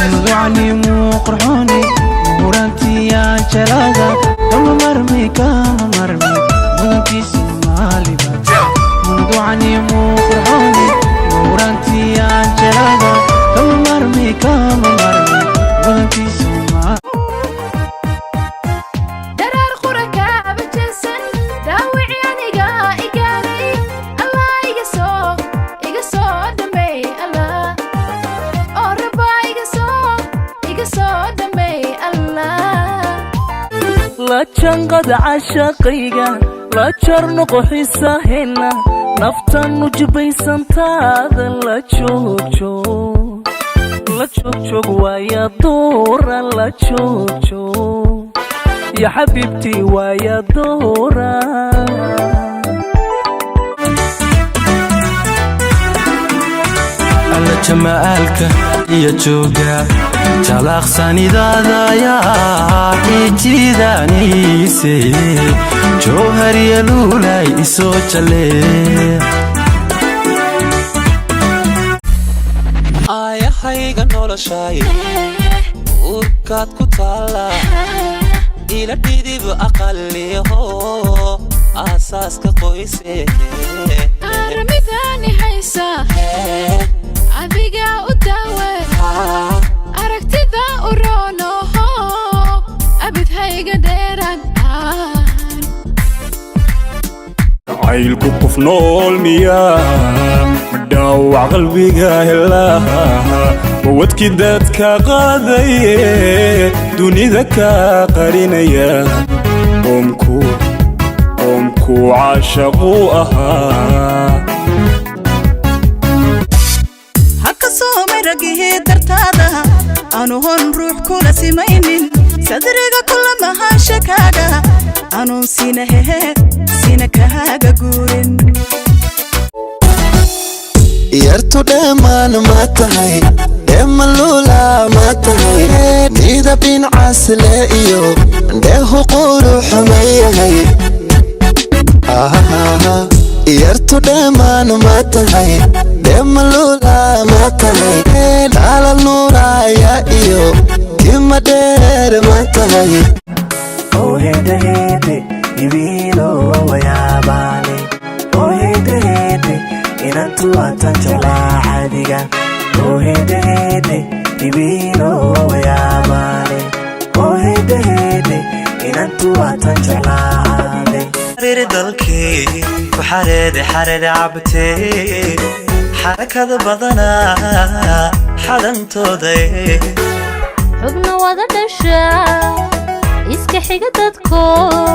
مدعني مقرحوني مورانتي يا جلادا كم مرمي كم مرمي مدنتي سمالي مدعني مقرحوني مورانتي يا جلادا كم مرمي كم مرمي مدنتي سمالي درار قرنكا بجسن داوعي أنيقا إيقاني الله إيقاسو دمبي الله أوربا إيقاسو دمبي الله لا تشنقد عشاقيقا لا تشرنق حساهنا نفتن نجبي سنتاذا لا تشوشو لا تشوشو ويا دورا لا تشوشو يا حبيبتي ويا دورا alla jamaalka iyo jooga jalaqsanidaadaya ijidanise joohariya luulay isoo jale ayahayga noloshay urkaad ku taala ila dhidib aqaliho asaaska qoyse armidani haysa adiga u daawe aragtida u roonoho abid hayga dheeraan عيلكو كفنول مياه مداوع قلبي قاهلا وودكي دادك قاضي دوني ذكا قرينيا قومكو عاشقوها هكا صومي رقيه درتادا أنو هون روح كولا سيمينين صدريقا كل ما هاشكاقا أنو سينكاقا قورين yartu dheemaan ma tahay dheeman luulaa ma tahay midabin casle iyo dheehu quruxu ma yahay yartu dheemaan ma tahay dheeman luulaa ma tahay dhaala nuuraya iyo tima dheer ma tahay hede ibilo wayaabane hede inantu atan jeclaa caadiga hede ibilo wayaabane hede inantu atan jeclaa caadi dalkii ku xareede cabtee xarakada badana xadantooda xubna wada dhasha iska xiga dadkoo